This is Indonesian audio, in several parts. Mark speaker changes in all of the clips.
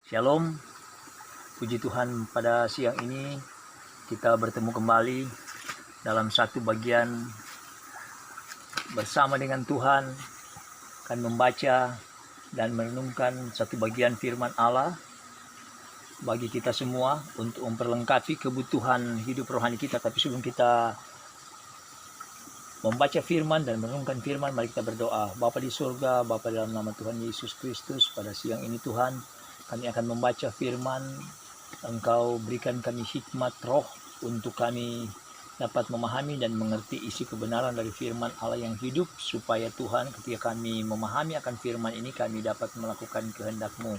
Speaker 1: Shalom, puji Tuhan, pada siang ini kita bertemu kembali dalam satu bagian bersama dengan Tuhan, akan membaca dan merenungkan satu bagian firman Allah bagi kita semua untuk memperlengkapi kebutuhan hidup rohani kita. Tapi sebelum kita membaca firman dan merenungkan firman, mari kita berdoa. Bapa di surga, Bapa dalam nama Tuhan Yesus Kristus, pada siang ini Tuhan, kami akan membaca firman. Engkau berikan kami hikmat roh untuk kami dapat memahami dan mengerti isi kebenaran dari firman Allah yang hidup, supaya Tuhan ketika kami memahami akan firman ini, kami dapat melakukan kehendak-Mu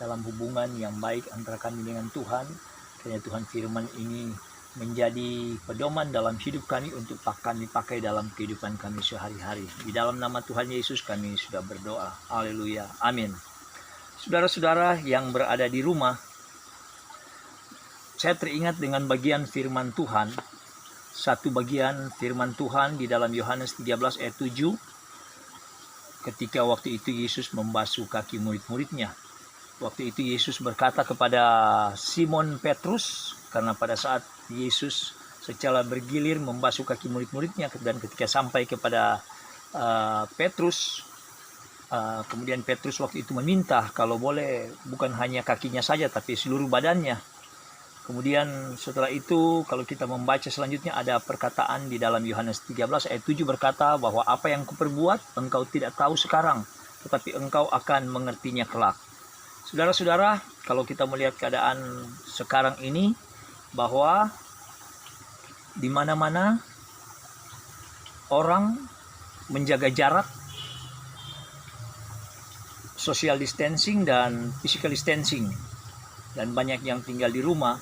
Speaker 1: dalam hubungan yang baik antara kami dengan Tuhan. Kiranya Tuhan firman ini menjadi pedoman dalam hidup kami untuk kami pakai dalam kehidupan kami sehari-hari. Di dalam nama Tuhan Yesus kami sudah berdoa. Haleluya. Amin. Saudara-saudara yang berada di rumah, saya teringat dengan bagian firman Tuhan. Satu bagian firman Tuhan di dalam Yohanes 13 ayat 7. Ketika waktu itu Yesus membasuh kaki murid-muridnya. Waktu itu Yesus berkata kepada Simon Petrus, karena pada saat Yesus secara bergilir membasuh kaki murid-muridnya, dan ketika sampai kepada Petrus, kemudian Petrus waktu itu meminta kalau boleh bukan hanya kakinya saja tapi seluruh badannya. Kemudian setelah itu kalau kita membaca selanjutnya, ada perkataan di dalam Yohanes 13 ayat 7 berkata bahwa apa yang kuperbuat engkau tidak tahu sekarang, tetapi engkau akan mengertinya kelak. Saudara-saudara, kalau kita melihat keadaan sekarang ini, bahwa di mana-mana orang menjaga jarak, social distancing dan physical distancing, dan banyak yang tinggal di rumah.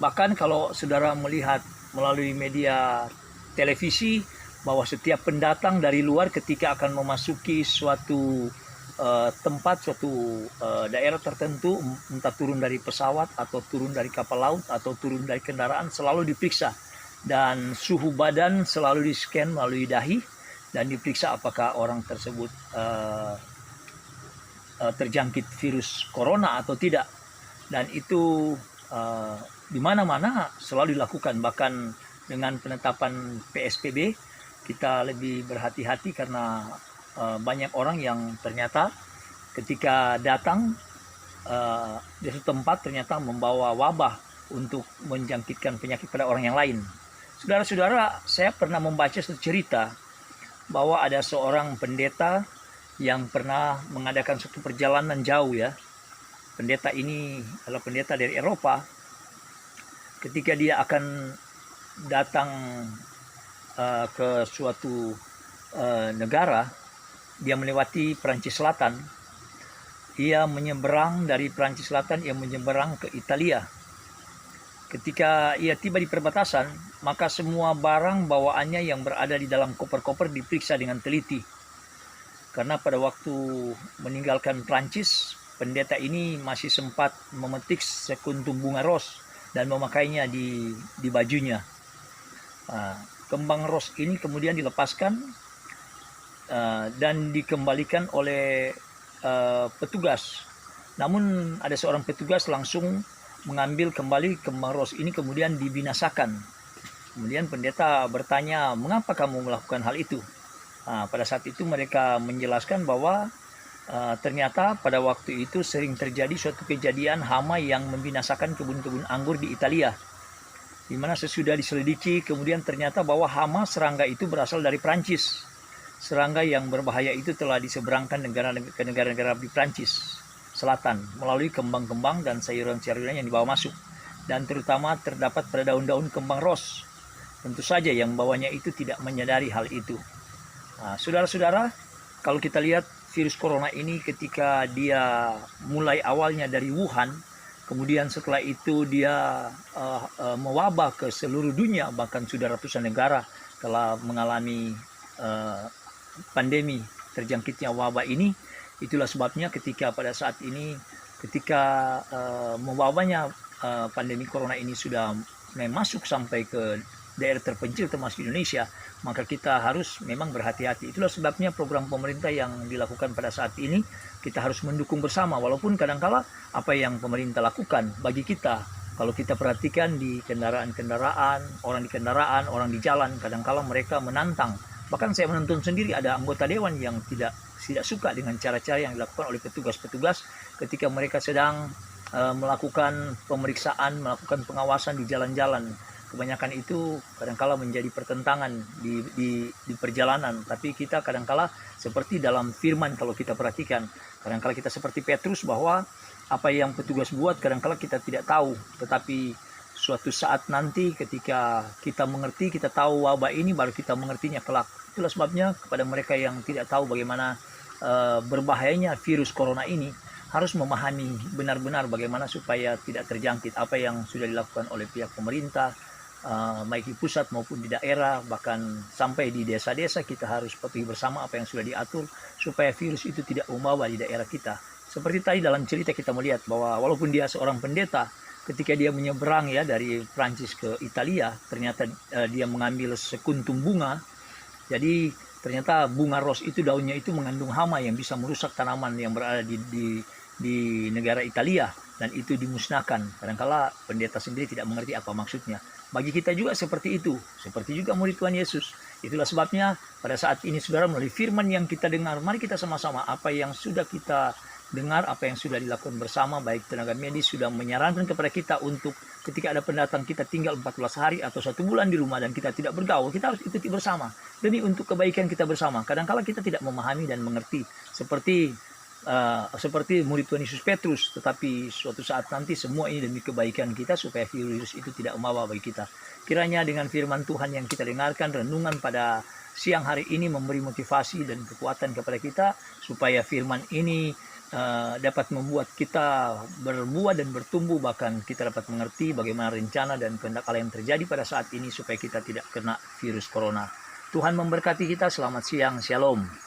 Speaker 1: Bahkan kalau saudara melihat melalui media televisi bahwa setiap pendatang dari luar ketika akan memasuki suatu tempat, suatu daerah tertentu, entah turun dari pesawat atau turun dari kapal laut atau turun dari kendaraan, selalu diperiksa, dan suhu badan selalu di-scan melalui dahi dan diperiksa apakah orang tersebut terjangkit virus corona atau tidak. Dan itu di mana-mana selalu dilakukan. Bahkan dengan penetapan PSBB kita lebih berhati-hati, karena banyak orang yang ternyata ketika datang di suatu tempat ternyata membawa wabah untuk menjangkitkan penyakit pada orang yang lain. Saudara-saudara, saya pernah membaca satu cerita bahwa ada seorang pendeta yang pernah mengadakan suatu perjalanan jauh ya. Pendeta ini adalah pendeta dari Eropa. Ketika dia akan datang ke suatu negara, dia melewati Perancis Selatan. Ia menyeberang dari Perancis Selatan, ia menyeberang ke Italia. Ketika ia tiba di perbatasan, maka semua barang bawaannya yang berada di dalam koper-koper diperiksa dengan teliti. Karena pada waktu meninggalkan Prancis, pendeta ini masih sempat memetik sekuntum bunga ros dan memakainya di bajunya. Kembang ros ini kemudian dilepaskan dan dikembalikan oleh petugas. Namun ada seorang petugas langsung mengambil kembali kembang ros ini, kemudian dibinasakan. Kemudian pendeta bertanya, mengapa kamu melakukan hal itu? Pada saat itu mereka menjelaskan bahwa ternyata pada waktu itu sering terjadi suatu kejadian hama yang membinasakan kebun-kebun anggur di Italia, di mana sesudah diselidiki kemudian ternyata bahwa hama serangga itu berasal dari Prancis. Serangga yang berbahaya itu telah diseberangkan ke negara-negara di Prancis Selatan melalui kembang-kembang dan sayuran-sayuran yang dibawa masuk, dan terutama terdapat pada daun-daun kembang ros. Tentu saja yang bawanya itu tidak menyadari hal itu. Saudara-saudara, kalau kita lihat virus corona ini, ketika dia mulai awalnya dari Wuhan, kemudian setelah itu dia mewabah ke seluruh dunia, bahkan sudah ratusan negara telah mengalami pandemi terjangkitnya wabah ini. Itulah sebabnya ketika pada saat ini, ketika mewabahnya pandemi corona ini sudah masuk sampai ke daerah terpencil termasuk Indonesia, maka kita harus memang berhati-hati. Itulah sebabnya program pemerintah yang dilakukan pada saat ini, kita harus mendukung bersama, walaupun kadangkala apa yang pemerintah lakukan bagi kita, kalau kita perhatikan di kendaraan-kendaraan, orang di jalan, kadangkala mereka menantang. Bahkan saya menonton sendiri ada anggota dewan yang tidak suka dengan cara-cara yang dilakukan oleh petugas-petugas ketika mereka sedang melakukan pemeriksaan, melakukan pengawasan di jalan-jalan. Kebanyakan itu kadangkala menjadi pertentangan di perjalanan. Tapi kita kadangkala seperti dalam firman, kalau kita perhatikan, kadangkala kita seperti Petrus, bahwa apa yang petugas buat kadangkala kita tidak tahu, tetapi suatu saat nanti ketika kita mengerti, kita tahu wabah ini, baru kita mengertinya kelak. Itulah sebabnya kepada mereka yang tidak tahu bagaimana berbahayanya virus corona ini, harus memahami benar-benar bagaimana supaya tidak terjangkit. Apa yang sudah dilakukan oleh pihak pemerintah, baik di pusat maupun di daerah, bahkan sampai di desa-desa, kita harus patuhi bersama apa yang sudah diatur supaya virus itu tidak membawa di daerah kita. Seperti tadi dalam cerita kita melihat bahwa walaupun dia seorang pendeta, ketika dia menyeberang ya dari Prancis ke Italia, ternyata dia mengambil sekuntum bunga. Jadi ternyata bunga ros itu, daunnya itu mengandung hama yang bisa merusak tanaman yang berada di negara Italia, dan itu dimusnahkan. Kadangkala pendeta sendiri tidak mengerti apa maksudnya. Bagi kita juga seperti itu, seperti juga murid Tuhan Yesus. Itulah sebabnya pada saat ini saudara, melalui firman yang kita dengar, mari kita sama-sama apa yang sudah kita dengar, apa yang sudah dilakukan bersama, baik tenaga medis sudah menyarankan kepada kita untuk ketika ada pendatang kita tinggal 14 hari atau 1 bulan di rumah dan kita tidak bergaul, kita harus ikuti bersama demi untuk kebaikan kita bersama. Kadang-kala kita tidak memahami dan mengerti seperti murid Tuhan Yesus Petrus, tetapi suatu saat nanti semua ini demi kebaikan kita supaya virus itu tidak membawa bagi kita. Kiranya dengan firman Tuhan yang kita dengarkan, renungan pada siang hari ini memberi motivasi dan kekuatan kepada kita supaya firman ini dapat membuat kita berbuah dan bertumbuh, bahkan kita dapat mengerti bagaimana rencana dan kehendak Allah yang terjadi pada saat ini supaya kita tidak kena virus corona. Tuhan memberkati kita. Selamat siang. Shalom.